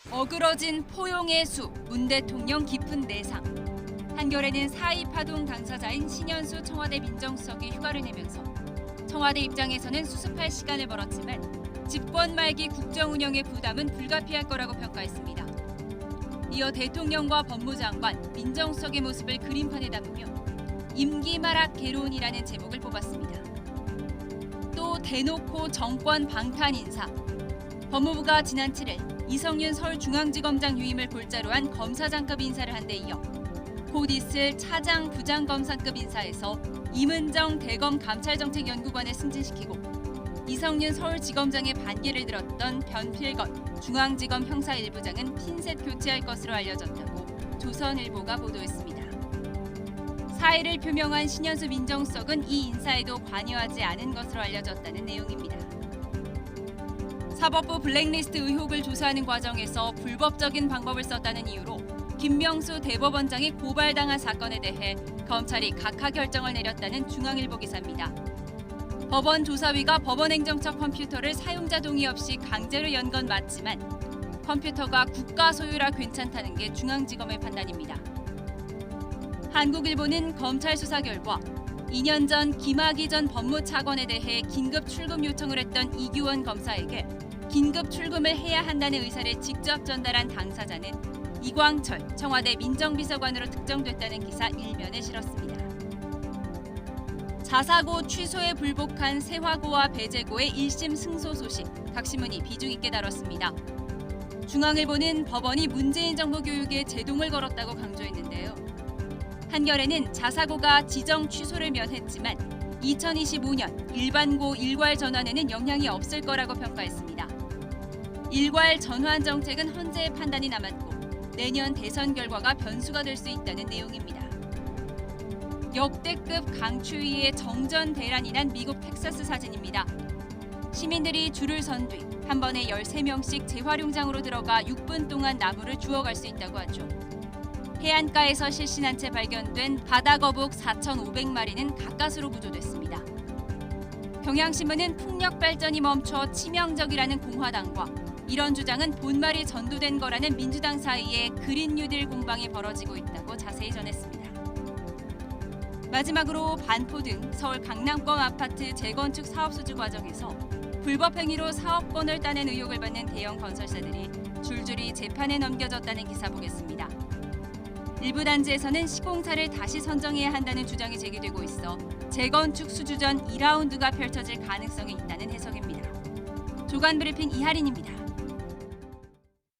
어그러진 포용의 수, 문 대통령 깊은 내상. 한겨레는 4.2 파동 당사자인 신현수 청와대 민정수석이 휴가를 내면서 청와대 입장에서는 수습할 시간을 벌었지만 집권 말기 국정 운영의 부담은 불가피할 거라고 평가했습니다. 이어 대통령과 법무장관, 민정수석의 모습을 그림판에 담으며 임기 말악 개론이라는 제목을 뽑았습니다. 또 대놓고 정권 방탄 인사. 법무부가 지난 7일 이성윤 서울중앙지검장 유임을 골자로 한 검사장급 인사를 한 데 이어 곧 있을 차장 부장검사급 인사에서 임은정 대검 감찰정책연구관을 승진시키고 이성윤 서울지검장의 반기를 들었던 변필건 중앙지검 형사 1부장은 핀셋 교체할 것으로 알려졌다고 조선일보가 보도했습니다. 사의를 표명한 신현수 민정수석은 이 인사에도 관여하지 않은 것으로 알려졌다는 내용입니다. 사법부 블랙리스트 의혹을 조사하는 과정에서 불법적인 방법을 썼다는 이유로 김명수 대법원장이 고발당한 사건에 대해 검찰이 각하 결정을 내렸다는 중앙일보 기사입니다. 법원 조사위가 법원행정처 컴퓨터를 사용자 동의 없이 강제로 연 건 맞지만 컴퓨터가 국가 소유라 괜찮다는 게 중앙지검의 판단입니다. 한국일보는 검찰 수사 결과 2년 전 김학의 전 법무차관에 대해 긴급 출금 요청을 했던 이규원 검사에게 긴급 출금을 해야 한다는 의사를 직접 전달한 당사자는 이광철 청와대 민정비서관으로 특정됐다는 기사 일면에 실었습니다. 자사고 취소에 불복한 세화고와 배제고의 1심 승소 소식, 각 신문이 비중 있게 다뤘습니다. 중앙일보는 법원이 문재인 정부 교육에 제동을 걸었다고 강조했는데요. 한겨레는 자사고가 지정 취소를 면했지만 2025년 일반고 일괄 전환에는 영향이 없을 거라고 평가했습니다. 일괄 전환 정책은 헌재의 판단이 남았고 내년 대선 결과가 변수가 될 수 있다는 내용입니다. 역대급 강추위에 정전대란이 난 미국 텍사스 사진입니다. 시민들이 줄을 선 뒤 한 번에 13명씩 재활용장으로 들어가 6분 동안 나무를 주워갈 수 있다고 하죠. 해안가에서 실신한 채 발견된 바다거북 4,500마리는 가까스로 구조됐습니다. 경향신문은 풍력 발전이 멈춰 치명적이라는 공화당과 이런 주장은 본말이 전도된 거라는 민주당 사이에 그린 뉴딜 공방이 벌어지고 있다고 자세히 전했습니다. 마지막으로 반포 등 서울 강남권 아파트 재건축 사업 수주 과정에서 불법 행위로 사업권을 따낸 의혹을 받는 대형 건설사들이 줄줄이 재판에 넘겨졌다는 기사 보겠습니다. 일부 단지에서는 시공사를 다시 선정해야 한다는 주장이 제기되고 있어 재건축 수주 전 2라운드가 펼쳐질 가능성이 있다는 해석입니다. 조간 브리핑 이하린입니다.